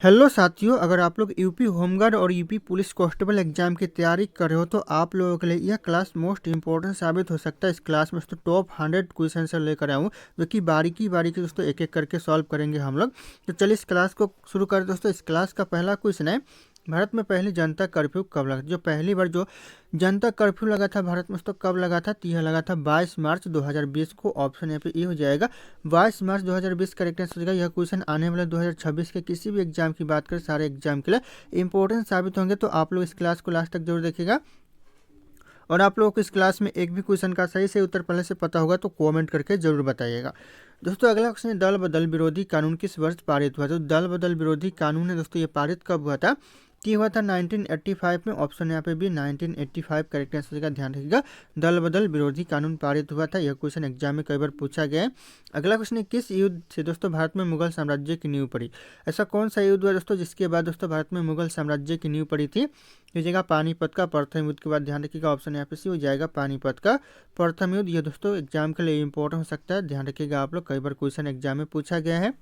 Hello साथियों, अगर आप लोग यूपी होमगार्ड और यूपी पुलिस कांस्टेबल एग्जाम की तैयारी कर रहे हो तो आप लोगों के लिए यह क्लास मोस्ट इंपॉर्टेंट साबित हो सकता है। इस क्लास में दोस्तों टॉप 100 क्वेश्चन आंसर लेकर आया हूँ, जो कि बारीकी बारीकी दोस्तों एक एक करके सॉल्व करेंगे हम लोग। तो चलिए इस क्लास को शुरू करें दोस्तों। इस क्लास का पहला क्वेश्चन है, भारत में पहली जनता कर्फ्यू कब लगा? जो पहली बार जो जनता कर्फ्यू लगा था भारत में तो कब लगा था? तो यह लगा था 22 मार्च 2020 को। ऑप्शन यहाँ पे ए हो जाएगा 22 मार्च 2020 करेक्ट आंसर हो जाएगा। यह क्वेश्चन आने वाले 2026 के किसी भी एग्जाम की बात करें, सारे एग्जाम के लिए इंपॉर्टेंट साबित होंगे। तो आप लोग इस क्लास को लास्ट तक जरूर देखिएगा। और आप लोगों को इस क्लास में एक भी क्वेश्चन का सही से उत्तर पहले से पता होगा तो कमेंट करके जरूर बताइएगा। दोस्तों अगला क्वेश्चन है, दल बदल विरोधी कानून किस वर्ष पारित हुआ? तो दल बदल विरोधी कानून है दोस्तों, ये पारित कब हुआ था? कि हुआ था 1985 में। ऑप्शन यहाँ पे भी 1985 करेक्ट आंसर का ध्यान रखिएगा। दल बदल विरोधी कानून पारित हुआ था। यह क्वेश्चन एग्जाम में कई बार पूछा गया है। अगला क्वेश्चन है, किस युद्ध से दोस्तों भारत में मुगल साम्राज्य की नींव पड़ी? ऐसा कौन सा युद्ध हुआ दोस्तों जिसके बाद दोस्तों भारत में मुगल साम्राज्य की नींव पड़ी थी? लीजिएगा पानीपत का प्रथम युद्ध के बाद। ध्यान रखिएगा ऑप्शन यहाँ पे सी हो जाएगा पानीपत का प्रथम युद्ध। ये दोस्तों एग्जाम के लिए इंपॉर्टेंट हो सकता है, ध्यान रखिएगा आप लोग, कई बार क्वेश्चन एग्जाम में पूछा गया है।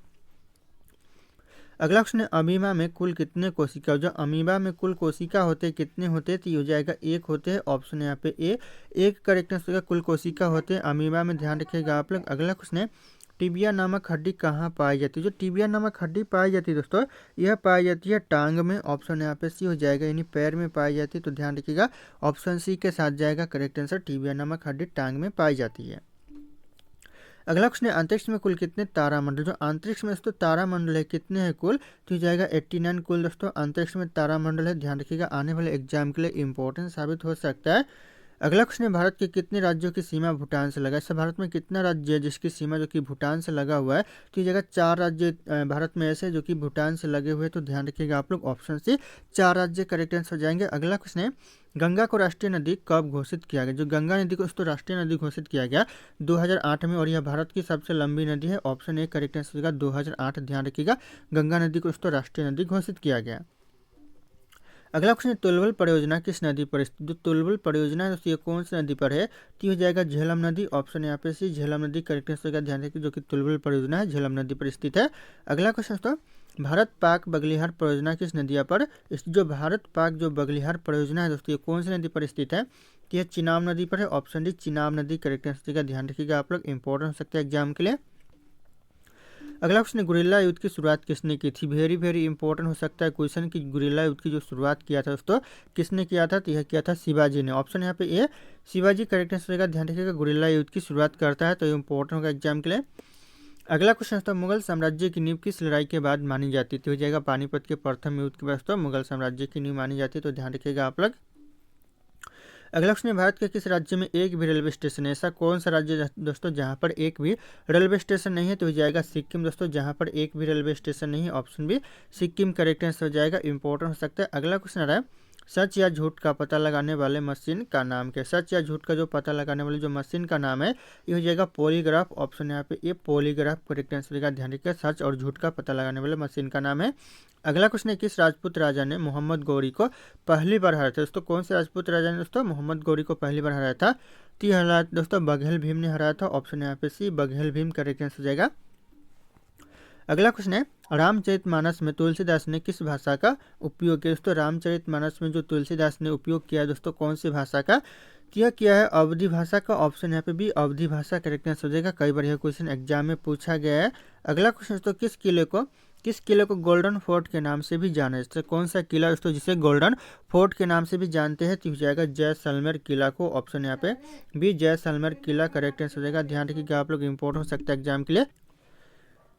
अगला क्वेश्चन है, अमीबा में कुल कितने कोशिका? जो अमीबा में कुल कोशिका होते कितने होते? तो ये हो जाएगा एक होते हैं। ऑप्शन यहाँ पे ए, एक करेक्ट आंसर होगा। कुल कोशिका होते हैं अमीबा में, ध्यान रखिएगा आप लोग। अगला क्वेश्चन है, टिबिया नामक हड्डी कहाँ पाई जाती है? जो टिबिया नामक हड्डी पाई जाती है दोस्तों, यह पाई जाती है टांग में। ऑप्शन यहाँ पे सी हो जाएगा, यानी पैर में पाई जाती है। तो ध्यान रखिएगा ऑप्शन सी के साथ जाएगा करेक्ट आंसर, टिबिया नामक हड्डी टांग में पाई जाती है। अगला क्वेश्चन है, अंतरिक्ष में कुल कितने तारामंडल? जो अंतरिक्ष में दोस्तों तारामंडल है कितने हैं कुल? तो ये जाएगा 89 कुल दोस्तों अंतरिक्ष में तारामंडल है। ध्यान रखिएगा आने वाले एग्जाम के लिए इंपॉर्टेंट साबित हो सकता है। अगला क्वेश्चन है, भारत के कितने राज्यों की सीमा भूटान से लगा? ऐसा भारत में कितना राज्य है जिसकी सीमा जो कि भूटान से लगा हुआ है? तो ये जगह 4 राज्य भारत में ऐसे जो कि भूटान से लगे हुए हैं। तो ध्यान रखिएगा आप लोग ऑप्शन से 4 राज्य करेक्ट आंसर हो जाएंगे। अगला क्वेश्चन है, गंगा को राष्ट्रीय नदी कब घोषित किया गया? जो गंगा नदी को दोस्तों राष्ट्रीय नदी घोषित किया गया 2008 में, और यह भारत की सबसे लंबी नदी है। ऑप्शन ए करेक्ट आंसर होगा 2008। ध्यान रखिएगा गंगा नदी को दोस्तों राष्ट्रीय नदी घोषित किया गया। अगला क्वेश्चन है, तुलबुल परियोजना किस नदी पर स्थित? जो तुलबुल परियोजना है दोस्तों ये कौन सी नदी पर है? तो हो जाएगा झेलम नदी। ऑप्शन यहाँ पे सी झेलम नदी करेक्ट आंसर का ध्यान रखिए, जो कि तुलबुल परियोजना है झेलम नदी पर स्थित है। अगला क्वेश्चन दोस्तों, भारत पाक बगलिहार परियोजना किस नदिया पर? जो भारत पाक जो बगलिहार परियोजना है दोस्तों ये कौन सी नदी पर स्थित है? तो यह चिनाब नदी पर है। ऑप्शन डी चिनाब नदी करेक्ट आंसर का ध्यान रखिएगा आप लोग, इंपॉर्टेंट हो सकता है एग्जाम के लिए। अगला क्वेश्चन, गुरिल्ला युद्ध की शुरुआत किसने की थी? वेरी वेरी इंपॉर्टेंट हो सकता है क्वेश्चन कि गुरिल्ला युद्ध की जो शुरुआत किया था दोस्तों किसने किया था? तो यह किया था शिवाजी ने। ऑप्शन यहाँ पे ए शिवाजी करेक्ट आंसर का ध्यान रखिएगा, गुरिल्ला युद्ध की शुरुआत करता है, तो ये इंपॉर्टेंट होगा एग्जाम के लिए। अगला क्वेश्चन था, मुगल साम्राज्य की नींव किस लड़ाई के बाद मानी जाती थी? हो जाएगा पानीपत के प्रथम युद्ध के बाद तो मुगल साम्राज्य की नींव मानी जाती है। तो ध्यान रखिएगा आप लोग। अगला क्वेश्चन है, भारत के किस राज्य में एक भी रेलवे स्टेशन है? ऐसा कौन सा राज्य है दोस्तों जहां पर एक भी रेलवे स्टेशन नहीं है? तो हो जाएगा सिक्किम दोस्तों, जहां पर एक भी रेलवे स्टेशन नहीं है। Option B Sikkim correct answer हो जाएगा, इंपॉर्टेंट हो सकता है। अगला क्वेश्चन आ रहा है, सच या झूठ का पता लगाने वाले मशीन का नाम क्या है? सच या झूठ का जो पता लगाने वाले जो मशीन का नाम है ये हो जाएगा पॉलीग्राफ। ऑप्शन यहाँ पे ये पॉलीग्राफ करेक्ट आंसर का ध्यान रखिएगा, सच और झूठ का पता लगाने वाले मशीन का नाम है। अगला क्वेश्चन है, किस राजपूत राजा ने मोहम्मद गौरी को पहली बार हराया था? दोस्तों कौन से राजपूत राजा ने दोस्तों मोहम्मद गौरी को पहली बार हराया था? तो यह हराया दोस्तों बघेल भीम ने हराया था। ऑप्शन यहाँ पे सी बघेल भीम करेक्ट आंसर हो जाएगा। अगला क्वेश्चन है, रामचरितमानस में तुलसीदास ने किस भाषा का उपयोग किया? दोस्तों रामचरितमानस में जो तुलसीदास ने उपयोग किया है दोस्तों कौन सी भाषा का? तो यह किया है अवधी भाषा का। ऑप्शन यहाँ पे भी अवधी भाषा करेक्ट आंसर हो जाएगा, कई बार यह क्वेश्चन एग्जाम में पूछा गया है। अगला क्वेश्चन तो किस किले को गोल्डन फोर्ट के नाम से भी जाना जाता है? कौन सा किला दोस्तों जिसे गोल्डन फोर्ट के नाम से भी जानते हैं? तो हो जाएगा जैसलमेर किला को। ऑप्शन यहाँ पे भी जैसलमेर किला करेक्ट आंसर हो जाएगा, ध्यान रखिएगा आप लोग, इंपॉर्टेंट हो सकता है एग्जाम के लिए।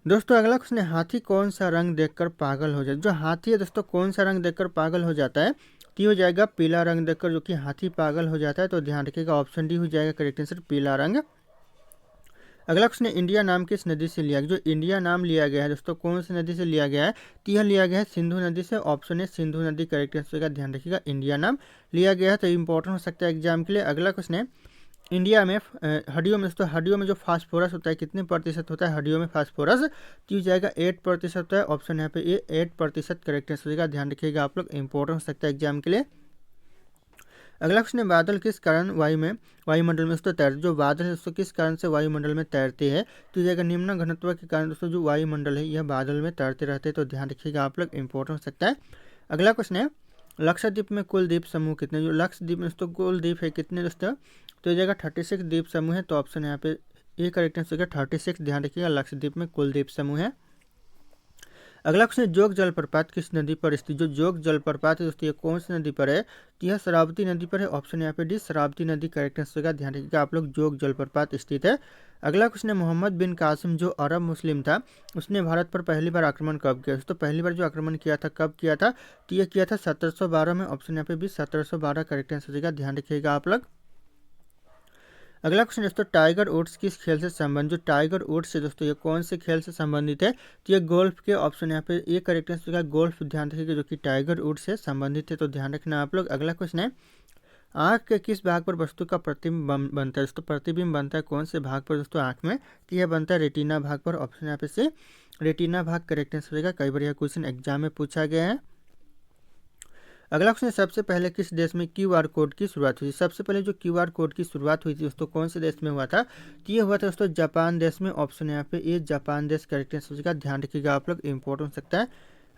दोस्तों अगला क्वेश्चन है, हाथी कौन सा रंग देखकर पागल हो जाए? जो हाथी है दोस्तों कौन सा रंग देखकर पागल हो जाता है? तो हो जाएगा पीला रंग देखकर जो कि हाथी पागल हो जाता है। तो ध्यान रखिएगा ऑप्शन डी हो जाएगा करेक्ट आंसर, पीला रंग। अगला क्वेश्चन है, इंडिया नाम किस नदी से लिया गया? जो इंडिया नाम लिया गया है दोस्तों कौन सी नदी से लिया गया है? तो यह लिया गया है सिंधु नदी से। ऑप्शन है सिंधु नदी करेक्ट आंसर का ध्यान रखिएगा, इंडिया नाम लिया गया है, तो इंपॉर्टेंट हो सकता है एग्जाम के लिए। अगला क्वेश्चन है, इंडिया में हड्डियों में दोस्तों हड्डियों में जो फास्फोरस होता है कितने प्रतिशत होता है हड्डियों में फास्फोरस? तो हो जाएगा 8% होता है। ऑप्शन यहाँ पे ये 8% करेक्ट आंसर होगा, ध्यान रखिएगा आप लोग, इंपॉर्टेंट हो सकता है एग्जाम के लिए। अगला क्वेश्चन है, बादल किस कारण वायुमंडल में दोस्तों तैरते, जो बादल है दोस्तों किस कारण से वायुमंडल में तैरते हैं, तो ये निम्न घनत्व के कारण दोस्तों जो वायुमंडल है यह बादल में तैरते रहते हैं, तो ध्यान रखिएगा आप लोग, इंपॉर्टेंट हो सकता है। अगला क्वेश्चन है, लक्षद्वीप में कुल द्वीप समूह कितने, जो लक्षद्वीप में दोस्तों कुल द्वीप है कितने दोस्तों, तो ये जगह 36 द्वीप समूह है, तो ऑप्शन यहाँ पे ए करेक्ट आंसर 36, ध्यान रखिएगा लक्षद्वीप में कुल द्वीप समूह है। अगला क्वेश्चन है, जोग जलप्रपात किस नदी पर स्थित, जो जोग जलप्रपात है दोस्तों ये कौन सी नदी पर है, तो यह शरावती नदी पर है, ऑप्शन यहाँ पे डी शरावती नदी करेक्ट आंसर का, ध्यान रखिएगा आप लोग, जोग जलप्रपात स्थित है। अगला क्वेश्चन है, मोहम्मद बिन कासिम जो अरब मुस्लिम था उसने भारत पर पहली बार आक्रमण कब किया, दोस्तों पहली बार जो आक्रमण किया था कब किया था, तो यह किया था 1712 में, ऑप्शन यहाँ पे भी 1712 करेक्ट आंसर का, ध्यान रखिएगा आप लोग। अगला क्वेश्चन दोस्तों, टाइगर वुड्स किस खेल से संबंधित, जो टाइगर वुड्स है दोस्तों ये कौन से खेल से संबंधित है, तो ये गोल्फ के, ऑप्शन यहाँ पे ए करेक्ट आंसर का गोल्फ, ध्यान रखिएगा जो कि टाइगर वुड्स से संबंधित है, तो ध्यान रखना आप लोग। अगला क्वेश्चन है, आँख के किस भाग पर वस्तु का प्रतिबिंब बनता है, दोस्तों प्रतिबिंब बनता है कौन से भाग पर दोस्तों आँख में, तो यह बनता है रेटिना भाग पर, ऑप्शन यहाँ पे से रेटिना भाग करेक्ट आंसर होगा, कई बार यह क्वेश्चन एग्जाम में पूछा गया है। अगला क्वेश्चन, सबसे पहले किस देश में क्यूआर कोड की शुरुआत हुई, सबसे पहले जो क्यूआर कोड की शुरुआत हुई थी दोस्तों कौन से देश में हुआ था, तो ये हुआ था दोस्तों जापान देश में, ऑप्शन यहाँ पे ये जापान देश करेक्ट आंसर का, ध्यान रखिएगा आप लोग, इंपॉर्टेंट हो सकता है।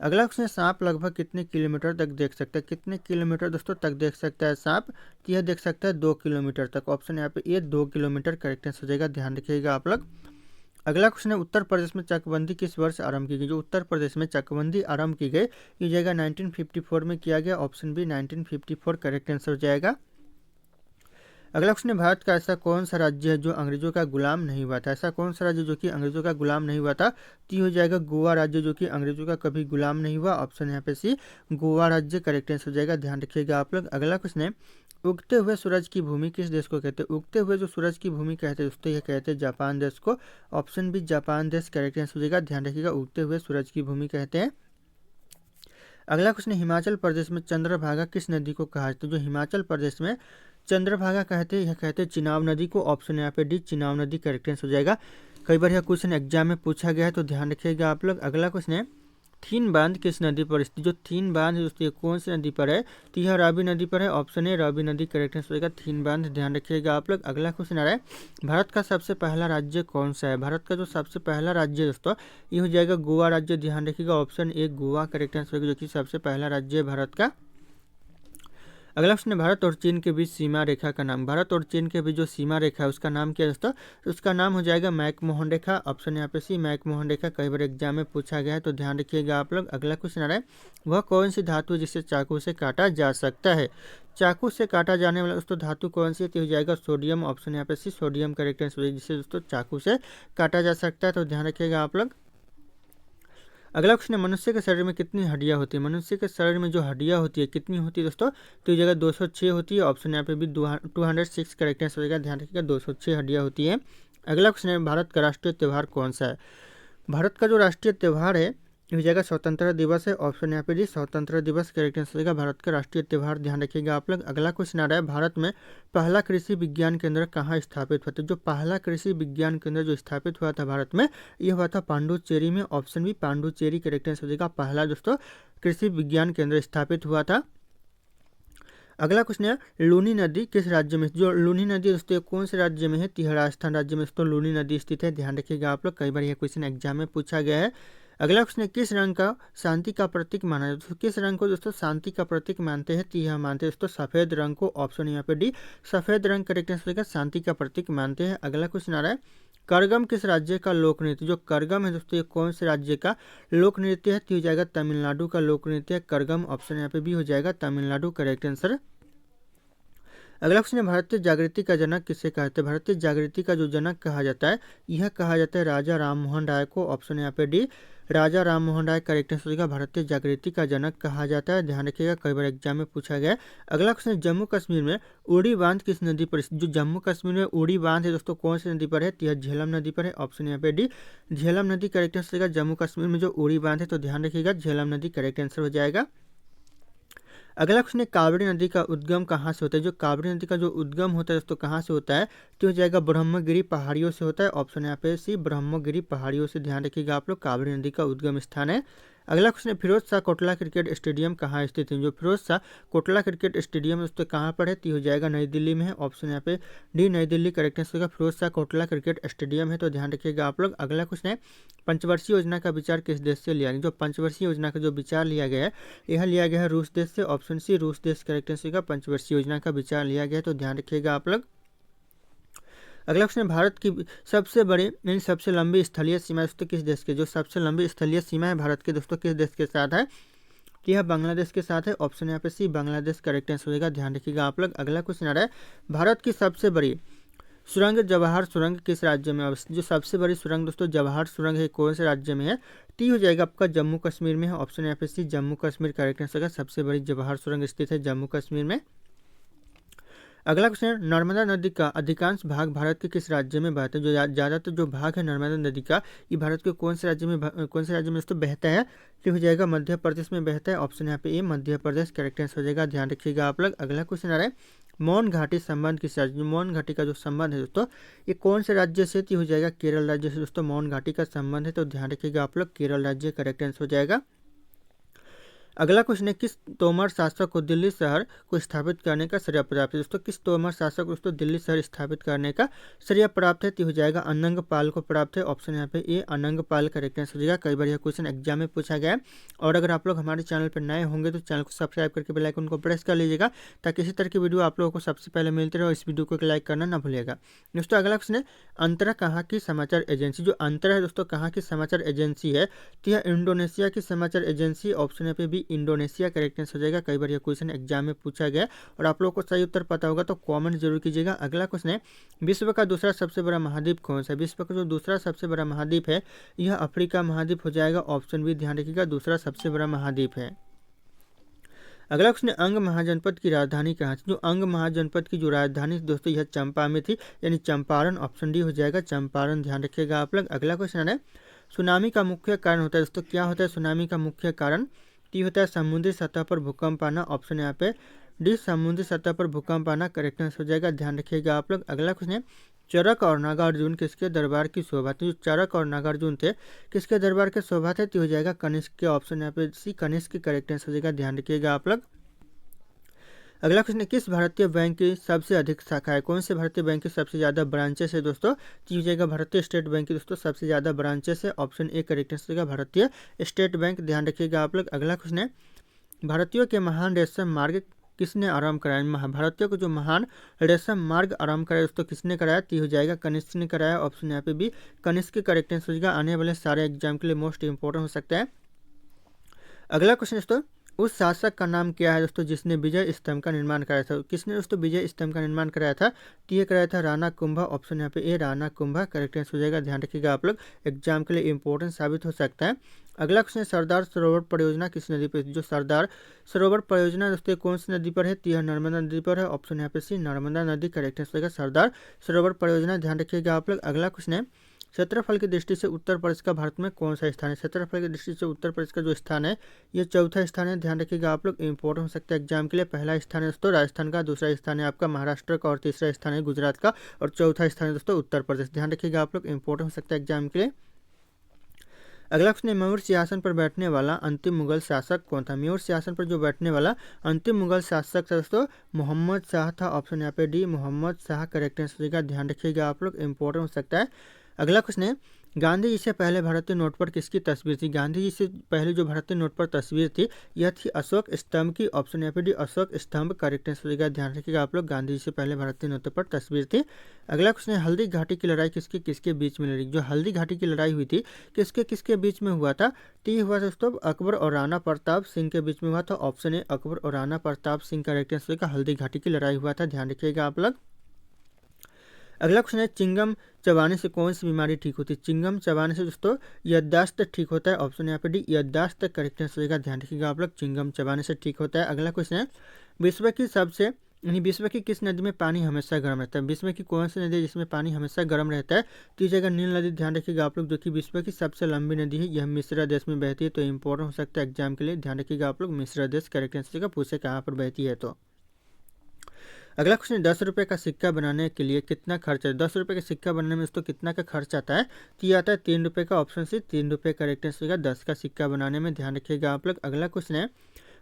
अगला क्वेश्चन, सांप लगभग कितने किलोमीटर तक देख सकता है, कितने किलोमीटर दोस्तों तक देख सकता है सांप, तो यह देख सकता है 2 किलोमीटर तक, ऑप्शन यहाँ पे ये 2 किलोमीटर करेक्ट आंसर हो जाएगा, ध्यान रखिएगा आप लोग। अगला क्वेश्चन है, उत्तर प्रदेश में चकबंदी किस वर्ष आरंभ की गई, जो उत्तर प्रदेश में चकबंदी आरंभ की गई ये जाएगा 1954 में किया गया, ऑप्शन बी 1954 करेक्ट आंसर हो जाएगा। अगला क्वेश्चन है, भारत का ऐसा कौन सा राज्य है जो अंग्रेजों का गुलाम नहीं हुआ था, ऐसा कौन सा राज्य जो कि अंग्रेजों का गुलाम नहीं हुआ था, तो ये हो जाएगा गोवा राज्य, जो कि अंग्रेजों का कभी गुलाम नहीं हुआ, ऑप्शन यहाँ पे सी गोवा राज्य करेक्ट आंसर हो जाएगा, ध्यान रखिएगा आप लोग। अगला क्वेश्चन है, उगते हुए सूरज की भूमि किस देश को कहते हैं, उगते हुए जो सूरज की भूमि कहते हैं दोस्तों यह कहते हैं जापान देश को, ऑप्शन बी जापान देश करेक्ट आंसर हो जाएगा, ध्यान रखिएगा उगते हुए सूरज की भूमि कहते हैं। अगला क्वेश्चन, हिमाचल प्रदेश में चंद्रभागा किस नदी को कहा जाता है, जो हिमाचल प्रदेश में चंद्रभागा कहते हैं यह कहते हैं चिनाब नदी को, ऑप्शन यहाँ पे डी चिनाब नदी करेक्ट आंसर हो जाएगा, कई बार यह क्वेश्चन एग्जाम में पूछा गया है, तो ध्यान रखिएगा आप लोग। अगला क्वेश्चन है, थीन बांध किस नदी पर स्थित, जो थीन बांध है दोस्तों ये कौन सी नदी पर है, तो यह रावी नदी पर है, ऑप्शन ए रावी नदी करेक्ट आंसर होगा, थीन बांध, ध्यान रखिएगा आप लोग। अगला क्वेश्चन आ रहा है, भारत का सबसे पहला राज्य कौन सा है, भारत का जो सबसे पहला राज्य दोस्तों ये हो जाएगा गोवा राज्य, ध्यान रखिएगा option A Goa correct answer होगा, जो कि सबसे पहला राज्य है भारत का। अगला क्वेश्चन है, भारत और चीन के बीच सीमा रेखा का नाम, भारत और चीन के बीच जो सीमा रेखा है उसका नाम क्या है दोस्तों, तो उसका नाम हो जाएगा मैकमोहन रेखा, ऑप्शन यहाँ पे सी मैकमोहन रेखा, कई बार एग्जाम में पूछा गया है, तो ध्यान रखिएगा आप लोग। अगला क्वेश्चन आ रहा है, वह कौन सी धातु है जिससे चाकू से काटा जा सकता है, चाकू से काटा जाने वाला दोस्तों धातु कौन सी है, तो हो जाएगा सोडियम, ऑप्शन यहाँ पे सी सोडियम करेक्ट आंसर है, जिससे दोस्तों चाकू से काटा जा सकता है, तो ध्यान रखिएगा आप लोग। अगला क्वेश्चन है, मनुष्य के शरीर में कितनी हड्डियां होती है, मनुष्य के शरीर में जो हड्डियां होती है कितनी होती है दोस्तों, तो ये जगह 206 होती है, ऑप्शन यहाँ पे भी 206 करेक्ट आंसर होगा, ध्यान रखिएगा 206 हड्डियां होती है। अगला क्वेश्चन है, भारत का राष्ट्रीय त्यौहार कौन सा है, भारत का जो राष्ट्रीय त्यौहार है इस जगह स्वतंत्रता दिवस है, ऑप्शन यहाँ पे जी स्वतंत्रता दिवस करेक्ट आंसर होगा, भारत का राष्ट्रीय त्यौहार, ध्यान रखिएगा आप लोग। अगला क्वेश्चन आ रहा है, भारत में पहला कृषि विज्ञान केंद्र कहाँ स्थापित हुआ था, जो पहला कृषि विज्ञान केंद्र जो स्थापित हुआ था भारत में यह हुआ था पांडुचेरी में, ऑप्शन भी पांडुचेरी करेक्ट आंसर होगा, पहला दोस्तों कृषि विज्ञान केंद्र स्थापित हुआ था। अगला क्वेश्चन है, लूनी नदी किस राज्य में, जो लूनी नदी दोस्तों कौन से राज्य में है, तो राजस्थान राज्य में दोस्तों लूनी नदी स्थित है, ध्यान रखिएगा आप लोग, कई बार यह क्वेश्चन एग्जाम में पूछा गया है। अगला क्वेश्चन है, किस रंग का शांति का प्रतीक माना जाता है, किस रंग को दोस्तों शांति का प्रतीक मानते हैं, तो यह मानते हैं दोस्तों सफेद रंग को, ऑप्शन यहाँ पे डी सफेद रंग करेक्ट आंसर होगा, शांति का प्रतीक मानते हैं। अगला क्वेश्चन आ रहा है, करगम किस राज्य का लोक नृत्य, जो करगम है दोस्तों ये कौन से राज्य का लोक नृत्य है, तो हो जाएगा तमिलनाडु का लोक नृत्य है करगम, ऑप्शन यहाँ पे भी हो जाएगा तमिलनाडु करेक्ट आंसर। अगला क्वेश्चन है, भारतीय जागृति का जनक किसे कहते हैं, भारतीय जागृति का जो जनक कहा जाता है यह कहा जाता है राजा राम मोहन राय को, ऑप्शन यहाँ पे डी राजा राम मोहन राय करेक्ट आंसर होगा, भारतीय जागृति का जनक कहा जाता है, ध्यान रखिएगा कई बार एग्जाम में पूछा गया है। अगला क्वेश्चन है, जम्मू कश्मीर में उड़ी बांध किस नदी पर, जो जम्मू कश्मीर में उड़ी बांध है दोस्तों कौन सी नदी पर है, तो यह झेलम नदी पर है, ऑप्शन यहाँ पे डी झेलम नदी करेक्ट आंसर होगा, जम्मू कश्मीर में जो उड़ी बांध है, तो ध्यान रखिएगा झेलम नदी करेक्ट आंसर हो जाएगा। अगला क्वेश्चन है, कावेरी नदी का उद्गम कहाँ से होता है, जो कावेरी नदी का जो उद्गम होता है दोस्तों कहाँ से होता है, तो हो जाएगा ब्रह्मगिरी पहाड़ियों से होता है, ऑप्शन यहाँ पे सी ब्रह्मगिरी पहाड़ियों से, ध्यान रखिएगा आप लोग कावेरी नदी का उद्गम स्थान है। अगला क्वेश्चन है, फिरोज शाह कोटला क्रिकेट स्टेडियम कहाँ स्थित है? जो फिरोज शाह कोटला क्रिकेट स्टेडियम दोस्तों कहाँ पर है? तो हो जाएगा नई दिल्ली में है। ऑप्शन यहाँ पे डी नई दिल्ली करेक्ट आंसर होगा। फिरोज शाह कोटला क्रिकेट स्टेडियम है, तो ध्यान रखिएगा आप लोग। अगला क्वेश्चन है, पंचवर्षीय योजना का विचार किस देश से लिया गया? जो पंचवर्षीय योजना का जो विचार लिया गया है, यह लिया गया है रूस देश से। ऑप्शन सी रूस देश करेक्ट आंसर होगा। पंचवर्षीय योजना का विचार लिया गया है, तो ध्यान रखिएगा आप लोग। अगला क्वेश्चन है, भारत की सबसे बड़ी यानी सबसे लंबी स्थलीय सीमा दोस्तों किस देश की? जो सबसे लंबी स्थलीय सीमा है भारत की दोस्तों किस देश के साथ है? तो यह बांग्लादेश के साथ है। ऑप्शन यहाँ पे सी बांग्लादेश करेक्ट आंसर होगा। ध्यान रखिएगा आप लोग। अगला क्वेश्चन आ रहा है, भारत की सबसे बड़ी सुरंग जवाहर सुरंग किस राज्य में अवस्थित? जो सबसे बड़ी सुरंग दोस्तों जवाहर सुरंग है, कौन से राज्य में है? टी हो जाएगा आपका जम्मू कश्मीर में है। ऑप्शन यहाँ पे सी जम्मू कश्मीर करेक्ट आंसर होगा। सबसे बड़ी जवाहर सुरंग स्थित है जम्मू कश्मीर में। अगला क्वेश्चन है, नर्मदा नदी का अधिकांश भाग भारत के किस राज्य में बहता है? जो ज़्यादातर जो भाग है नर्मदा नदी का, ये भारत के कौन से राज्य में दोस्तों बहता है? तो हो जाएगा मध्य प्रदेश में बहता है। ऑप्शन यहाँ पे ए मध्य प्रदेश करेक्ट आंसर हो जाएगा। ध्यान रखिएगा आप लोग। अगला क्वेश्चन आ रहा है, मौन घाटी संबंध किस राज्य? मौन घाटी का जो संबंध है दोस्तों, ये कौन से राज्य से? तो हो जाएगा केरल राज्य से दोस्तों मौन घाटी का संबंध है, तो ध्यान रखिएगा आप लोग। केरल राज्य करेक्ट आंसर हो जाएगा। अगला क्वेश्चन है, किस तोमर शासक को दिल्ली शहर को स्थापित करने का श्रेय प्राप्त है? दोस्तों किस तोमर शासक को दोस्तों दिल्ली शहर स्थापित करने का श्रेय प्राप्त है? तो हो जाएगा अनंग पाल को प्राप्त है। ऑप्शन यहाँ पे ए अनंग पाल करेक्ट आंसर हो जाएगा। कई बार यह क्वेश्चन एग्जाम में पूछा गया है। और अगर आप लोग हमारे चैनल पर नए होंगे तो चैनल को सब्सक्राइब करके बेल आइकन को प्रेस कर लीजिएगा, ताकि इसी तरह की वीडियो आप लोगों को सबसे पहले मिलते रहे। इस वीडियो को लाइक करना ना भूलिएगा दोस्तों। अगला क्वेश्चन है, अंतरा कहाँ की समाचार एजेंसी? जो अंतरा है दोस्तों कहाँ की समाचार एजेंसी है? तो यह इंडोनेशिया की समाचार एजेंसी। ऑप्शन यहाँ पे भी इंडोनेशिया करेक्ट आंसर हो जाएगा। कई बार यह क्वेश्चन एग्जाम में पूछा गया और आप लोगों को सही उत्तर पता होगा तो कमेंट जरूर कीजिएगा। अगला क्वेश्चन है, विश्व का दूसरा सबसे बड़ा महाद्वीप कौन सा है? विश्व का जो दूसरा सबसे बड़ा महाद्वीप है, यह अफ्रीका महाद्वीप हो जाएगा। ऑप्शन बी ध्यान रखिएगा, दूसरा सबसे बड़ा महाद्वीप है। अगला क्वेश्चन है, अंग महाजनपद की राजधानी कहाँ थी? जो अंग महाजनपद की जो राजधानी दोस्तों यह चंपा में थी, यानी चंपारण। ऑप्शन डी हो जाएगा चंपारण। ध्यान रखिएगा आप लोग। अगला क्वेश्चन है, सुनामी का मुख्य कारण होता है दोस्तों, क्या होता है सुनामी का मुख्य कारण? टी होता है समुद्री सतह पर भूकंप आना। ऑप्शन यहाँ पे डी समुद्री सतह पर भूकंप आना करेक्ट आंसर हो जाएगा। ध्यान रखिएगा आप लोग। अगला क्वेश्चन है, चरक और नागार्जुन किसके दरबार की शोभा थी? जो चरक और नागार्जुन थे किसके दरबार के शोभा थे? तो हो जाएगा कनिष्क के। ऑप्शन यहाँ पे सी कनिष्क की करेक्ट आंसर हो जाएगा। ध्यान रखिएगा आप लोग। अगला क्वेश्चन है, किस भारतीय बैंक की सबसे अधिक शाखा है? कौन से भारतीय बैंक की सबसे ज़्यादा ब्रांचेस है दोस्तों? तो हो जाएगा भारतीय स्टेट बैंक की दोस्तों सबसे ज़्यादा ब्रांचेस है। ऑप्शन ए करेक्ट आंसर होगा भारतीय स्टेट बैंक। ध्यान रखिएगा आप लोग। अगला क्वेश्चन है, भारतीयों के महान रेशम मार्ग किसने आरंभ कराया? भारतीयों को जो महान रेशम मार्ग आरंभ कराया दोस्तों किसने कराया? तो हो जाएगा कनिष्क ने कराया। ऑप्शन यहाँ पे भी कनिष्क की करेक्ट आंसर होगा। आने वाले सारे एग्जाम के लिए मोस्ट इंपॉर्टेंट हो सकता है। अगला क्वेश्चन दोस्तों, उस शासक का नाम क्या है दोस्तों जिसने विजय स्तंभ का निर्माण कराया था? किसने दोस्तों विजय स्तंभ का निर्माण कराया था? तो ये कराया था राणा कुंभा। ऑप्शन यहाँ पे ए राणा कुंभा करेक्ट आंसर हो जाएगा। ध्यान रखिएगा आप लोग, एग्जाम के लिए इंपॉर्टेंट साबित हो सकता है। अगला क्वेश्चन है, सरदार सरोवर परियोजना किस नदी पर? जो सरदार सरोवर परियोजना दोस्तों कौन सी नदी पर है? तो यह नर्मदा नदी पर है। ऑप्शन यहाँ पे सी नर्मदा नदी करेक्ट आंसर होगा सरदार सरोवर परियोजना। ध्यान रखिएगा आप लोग। अगला क्वेश्चन है, क्षेत्रफल की दृष्टि से उत्तर प्रदेश का भारत में कौन सा स्थान है? क्षेत्रफल की दृष्टि से उत्तर प्रदेश का जो स्थान है ये चौथा स्थान है। ध्यान रखिएगा आप लोग, इंपॉर्टेंट हो सकता है एग्जाम के लिए। पहला स्थान है दोस्तों राजस्थान का, दूसरा स्थान है आपका महाराष्ट्र का, और तीसरा स्थान है गुजरात का, और चौथा स्थान है दोस्तों उत्तर प्रदेश। ध्यान रखिएगा आप लोग, इंपॉर्टेंट हो सकता है एग्जाम के लिए। अगला क्वेश्चन है, मयूर सिंहासन पर बैठने वाला अंतिम मुगल शासक कौन था? मयूर सिंहासन पर जो बैठने वाला अंतिम मुगल शासक था दोस्तों मोहम्मद शाह था। ऑप्शन यहाँ पे D Mohammad Shah correct answer होगा। ध्यान रखिएगा आप लोग, इंपॉर्टेंट हो सकता है। अगला क्वेश्चन है, गांधी जी से पहले भारतीय नोट पर किसकी तस्वीर थी? गांधी जी से पहले जो भारतीय नोट पर तस्वीर थी यह थी अशोक स्तंभ की। ऑप्शन यहाँ पे डी अशोक स्तंभ करेक्ट आंसर होगा। ध्यान रखिएगा आप लोग, गांधी जी से पहले भारतीय नोट पर तस्वीर थी। अगला क्वेश्चन है, हल्दी घाटी की लड़ाई किसके किसके बीच में लड़ी? जो हल्दी घाटी की लड़ाई हुई थी किसके किसके बीच में हुआ था? तो ये हुआ दोस्तों अकबर और राणा प्रताप सिंह के बीच में हुआ था। ऑप्शन है अकबर और राणा प्रताप सिंह करेक्ट आंसर होगा। हल्दी घाटी की लड़ाई हुआ था। ध्यान रखिएगा आप लोग। अगला क्वेश्चन है, चिंगम चबाने से कौन सी बीमारी ठीक होती है? चिंगम चबाने से दोस्तों याददाश्त ठीक होता है। ऑप्शन यहाँ पे डी याददाश्त करेक्ट आंसर होगा। ध्यान रखिएगा आप लोग, चिंगम चबाने से ठीक होता है। अगला क्वेश्चन है, विश्व की किस नदी में पानी हमेशा गर्म रहता है? विश्व की कौन सी नदी है जिसमें पानी हमेशा गर्म रहता है? तो ये जगह नील नदी। ध्यान रखिएगा आप लोग, जो कि विश्व की सबसे लंबी नदी है, यह मिस्र देश में बहती है। तो इंपॉर्टेंट हो सकता है एग्जाम के लिए। ध्यान रखिएगा आप लोग, मिस्र देश करेक्ट आंसर होगा, पूछे कहाँ पर बहती है। तो अगला क्वेश्चन, 10 रुपये का सिक्का बनाने के लिए कितना खर्च है? 10 रुपये का सिक्का बनाने में दोस्तों कितना का खर्च आता है? तो ये आता है 3 रुपये का। ऑप्शन सी 3 रुपये करेक्ट आंसर होगा 10 का सिक्का बनाने में। ध्यान रखिएगा आप लोग। अगला क्वेश्चन है,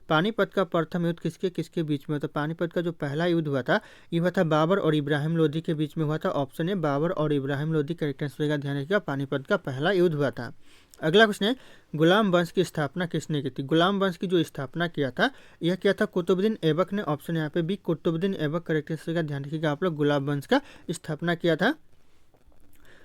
पानीपत का प्रथम युद्ध किसके किसके बीच में हुआ था? पानीपत का जो पहला युद्ध हुआ था ये हुआ था बाबर और इब्राहिम लोदी के बीच में हुआ था। ऑप्शन है बाबर और इब्राहिम लोदी करेक्ट आंसर होगा। ध्यान रखिएगा, पानीपत का पहला युद्ध हुआ था। अगला क्वेश्चन है, गुलाम वंश की स्थापना किसने की थी? गुलाम वंश की जो स्थापना किया था यह किया था कुतुबुद्दीन ऐबक ने। ऑप्शन यहाँ पे B Qutubuddin Aibak correct answer होगा। ध्यान रखिएगा आप लोग, गुलाम वंश का स्थापना किया था।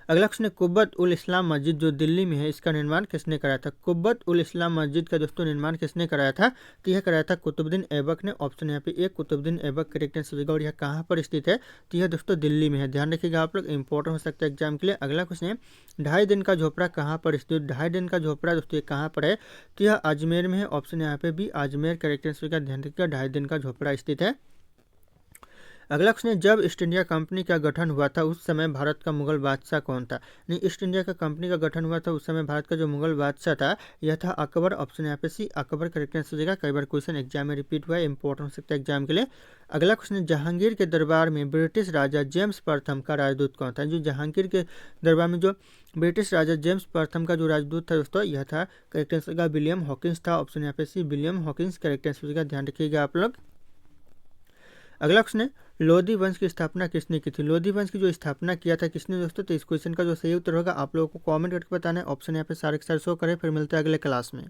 अगला क्वेश्चन है, कुब्बत उल इस्लाम मस्जिद जो दिल्ली में है इसका निर्माण किसने कराया था? कुब्बत उल इस्लाम मस्जिद का दोस्तों निर्माण किसने कराया था? तो यह कराया था कुतुबुद्दीन ऐबक ने। ऑप्शन यहाँ पे एक कुतुबुद्दीन ऐबक करेक्ट आंसर होगा। और यह कहाँ पर स्थित है? तो यह दोस्तों दिल्ली में है। ध्यान रखिएगा आप लोग, इंपॉर्टेंट हो सकता है एग्जाम के लिए। अगला क्वेश्चन है, 2.5 दिन का झोपड़ा कहाँ पर स्थित? 2.5 दिन का झोपड़ा दोस्तों ये कहाँ पर है? तो यह अजमेर में है। ऑप्शन यहाँ पे भी अजमेर करेक्ट आंसर होगा। ध्यान रखिएगा, 2.5 दिन का झोपड़ा स्थित है। अगला क्वेश्चन है, जब ईस्ट इंडिया कंपनी का गठन हुआ था उस समय भारत का मुगल बादशाह कौन था? नहीं, ईस्ट इंडिया का कंपनी का गठन हुआ था उस समय भारत का जो मुगल बादशाह था यह था अकबर। ऑप्शन यहाँ पे सी अकबर करेक्ट आंसर हो जाएगा। कई बार क्वेश्चन एग्जाम में रिपीट हुआ है, इंपॉर्टेंट हो सकता है एग्जाम के लिए। अगला क्वेश्चन है, जहांगीर के दरबार में ब्रिटिश राजा जेम्स प्रथम का राजदूत कौन था? जो जहांगीर के दरबार में जो ब्रिटिश राजा जेम्स प्रथम का जो राजदूत था दोस्तों यह था करेक्ट आंसर होगा विलियम हॉकिंस था। ऑप्शन यहाँ पे C William Hawkins correct answer होगा। ध्यान रखिएगा आप लोग। अगला क्वेश्चन है, लोधी वंश की स्थापना किसने की थी? लोधी वंश की जो स्थापना किया था किसने दोस्तों? तो इस क्वेश्चन का जो सही उत्तर होगा आप लोगों को कमेंट करके बताना है। ऑप्शन यहाँ पे सारे के सारे शो करें। फिर मिलते हैं अगले क्लास में।